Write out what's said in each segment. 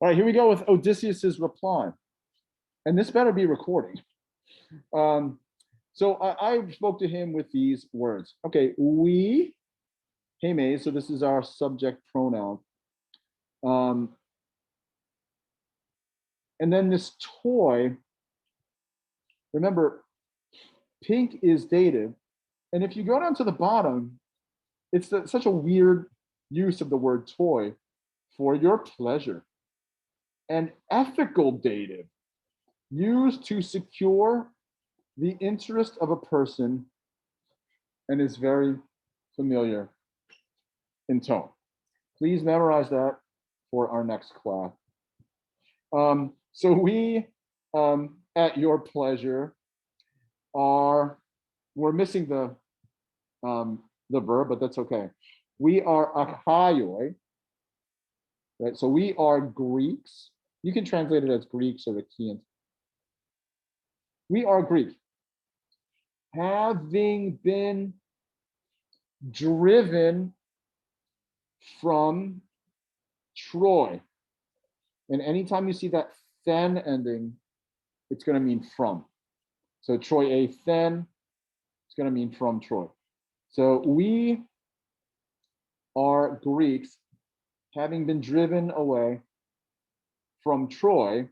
All right, here we go with Odysseus's reply. And this better be recording. Um, so I spoke to him with these words. Okay, we, hey, May, so this is our subject pronoun. Um, and then this toy, remember, pink is dative. And if you go down to the bottom, it's such a weird use of the word toy for your pleasure. An ethical dative used to secure the interest of a person and is very familiar in tone. Please memorize that for our next class. So we, at your pleasure, we're missing the verb, but that's okay. We are achaioi, right? So we are Greeks. You can translate it as Greeks or Achaeans. We are Greek, having been driven from Troy. And anytime you see that then ending, it's going to mean from. So Troy a then, it's going to mean from Troy. So we are Greeks, having been driven away from Troy.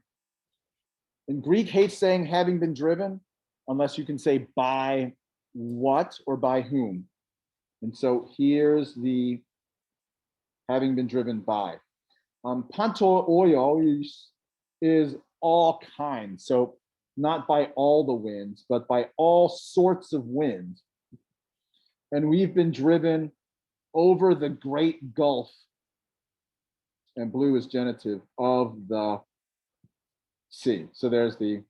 And Greek hates saying having been driven, unless you can say by what or by whom. And so here's the having been driven by. Panto oil is all kinds. So not by all the winds, but by all sorts of wind. And we've been driven over the great gulf, and blue is genitive, of the sea. So there's the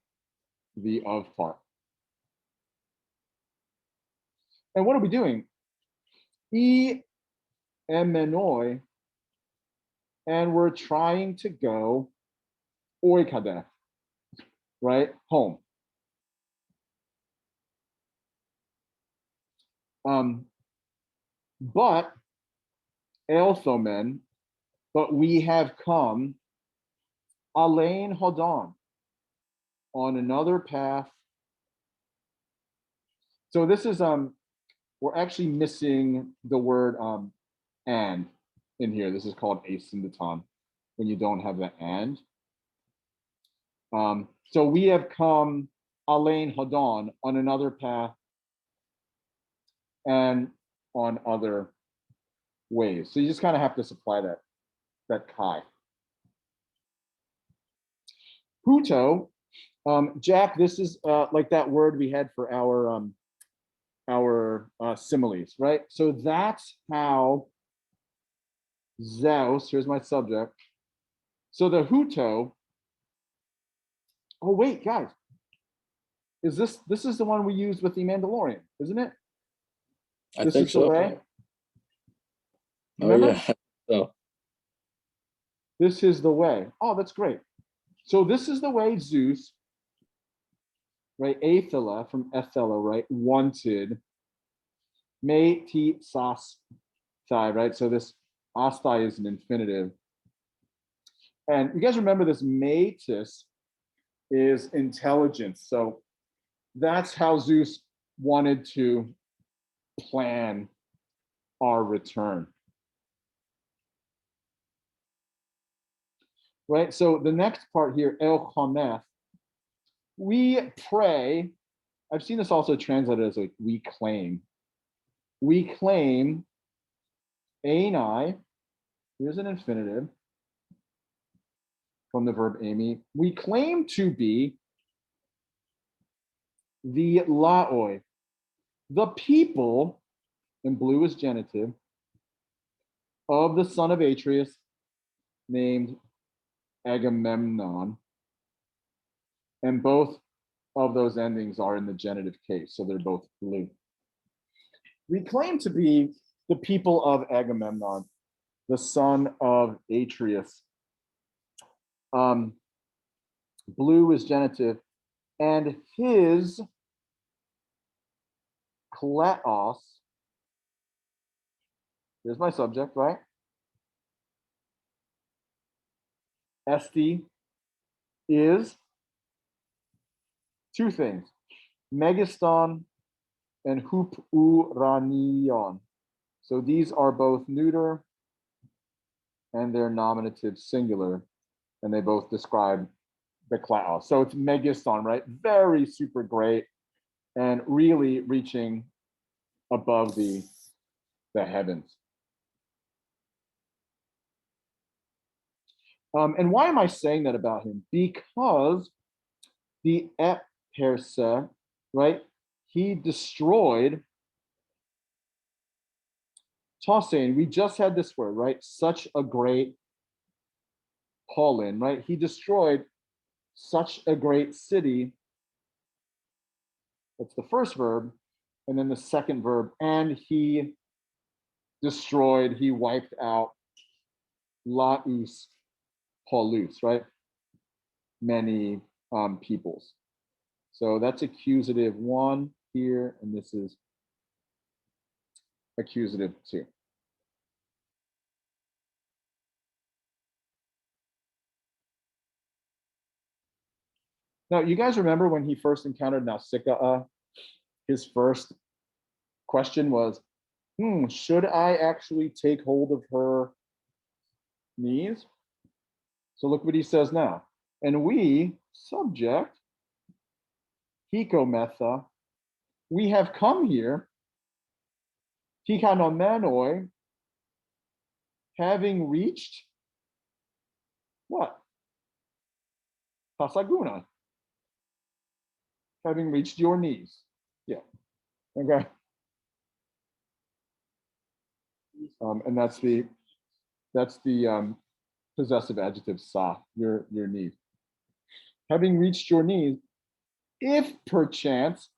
of part. And what are we doing? E emenoi, and we're trying to go oikadef, right? Home. But Elthomen, but we have come Alain Hodon on another path. So this is we're actually missing the word and in here. This is called asyndeton when you don't have the and. So we have come Alain Hodon on another path and on other ways. So you just kind of have to supply that kai. Puto, Jack, this is like that word we had for our similes, right? So that's how Zeus, here's my subject. So the Huto, oh wait, guys, is this is the one we used with the Mandalorian, isn't it? I This think is the so. way. Oh Remember? yeah. So This is the way. Oh, that's great. So this is the way Zeus, right? Athela from Ethela, right? Wanted me ti sas thigh, right? So this asthai is an infinitive. And you guys remember this metis is intelligence. So that's how Zeus wanted to plan our return. Right? So the next part here, El Chometh, we pray. I've seen this also translated as like we claim. We claim Ani, here's an infinitive from the verb Amy. We claim to be the laoi, the people, and blue is genitive, of the son of Atreus named Agamemnon. And both of those endings are in the genitive case, so they're both blue. We claim to be the people of Agamemnon, the son of Atreus. Blue is genitive, and his kleos, here's my subject, right? esti is two things, megiston and hoop uranion. So these are both neuter and they're nominative singular, and they both describe the cloud. So it's megiston, right? Very super great and really reaching above the heavens. And why am I saying that about him? Because the Eperse, right? He destroyed Tosane. We just had this word, right? Such a great Paulin, right? He destroyed such a great city. That's the first verb. And then the second verb, and he destroyed, he wiped out laus Paulus, right? Many peoples. So that's accusative one here, and this is accusative two. Now, you guys remember when he first encountered Nausicaa, his first question was, should I actually take hold of her knees? So look what he says now. And we, subject, hikometha, we have come here, hikanomenoi, having reached what? Pasaguna. Having reached your knees. Yeah. Okay. And that's the possessive adjective sa, your knees. Having reached your knees, if perchance,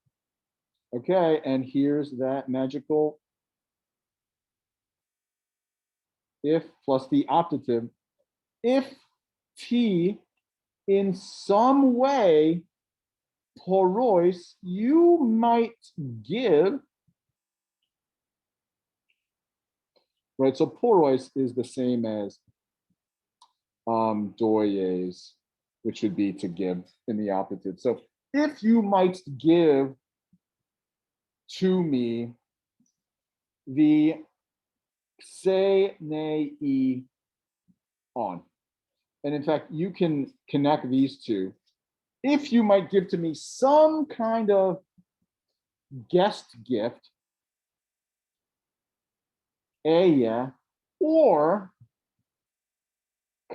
okay, and here's that magical if plus the optative, if t in some way porois, you might give, right? So porois is the same as doyes, which would be to give in the optative. So if you might give to me the se ne e on. And in fact, you can connect these two. If you might give to me some kind of guest gift, eya, or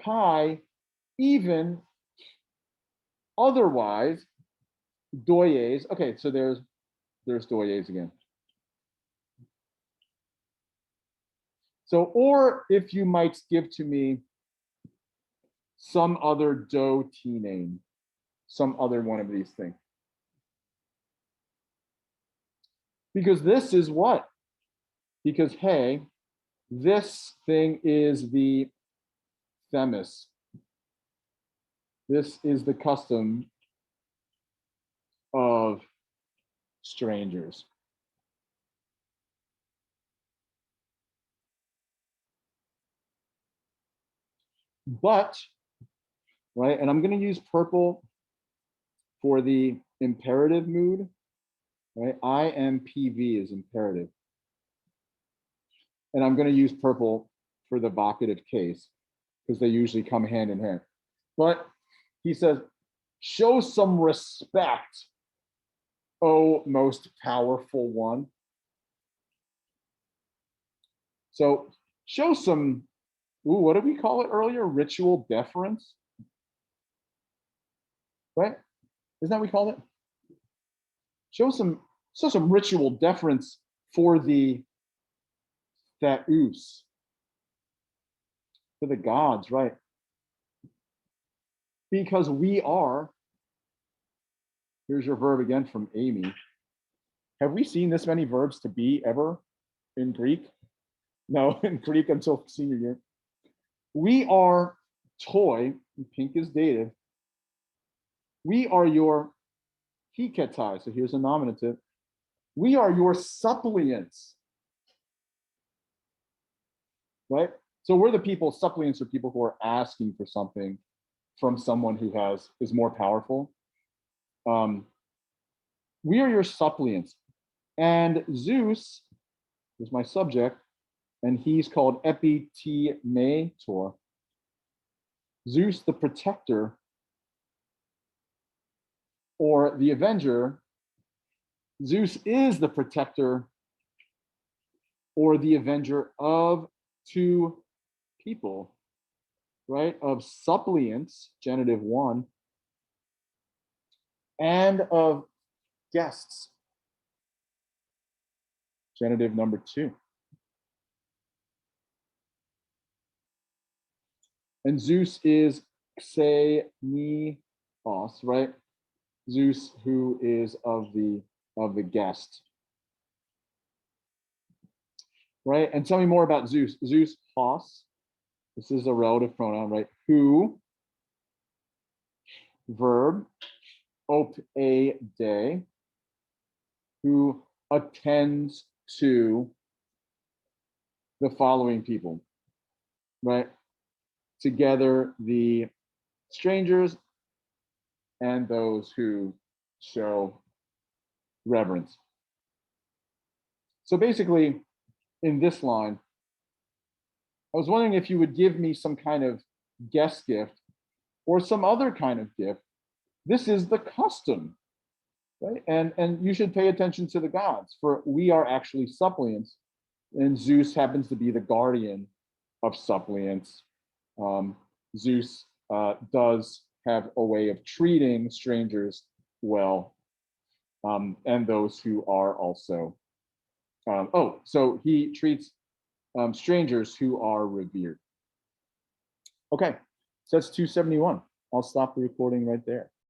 kai, even otherwise, doyes. Okay, so there's doyes again. So, or if you might give to me some other do name, some other one of these things. Because this is what? Because, hey, this thing is the themis. This is the custom of strangers. But, right, and I'm going to use purple for the imperative mood, right? IMPV is imperative. And I'm going to use purple for the vocative case because they usually come hand in hand. But he says, show some respect, O most powerful one. So show some, what did we call it earlier? Ritual deference, right? Isn't that what we called it? Show some ritual deference for the theus, for the gods, right? Because we are, here's your verb again from Amy. Have we seen this many verbs to be ever in Greek? No, in Greek until senior year. We are toy, pink is dative. We are your hiketai, so here's a nominative. We are your suppliants, right? So we're the people, suppliants are people who are asking for something from someone who is more powerful. We are your suppliants. And Zeus is my subject, and he's called Epitimator. Zeus, the protector, or the avenger. Zeus is the protector or the avenger of two people, right? Of suppliants, genitive one, and of guests, genitive number two. And Zeus is Xenios, right? Zeus, who is of the guest. Right? And tell me more about Zeus. Zeus, hos. This is a relative pronoun, right? Who, verb, op a day, who attends to the following people, right? Together, the strangers and those who show reverence. So basically, in this line, I was wondering if you would give me some kind of guest gift or some other kind of gift. This is the custom, right? And you should pay attention to the gods, for we are actually suppliants, and Zeus happens to be the guardian of suppliants. Zeus does have a way of treating strangers well, and those who are also. So he treats strangers who are revered. Okay, so that's 271. I'll stop the recording right there.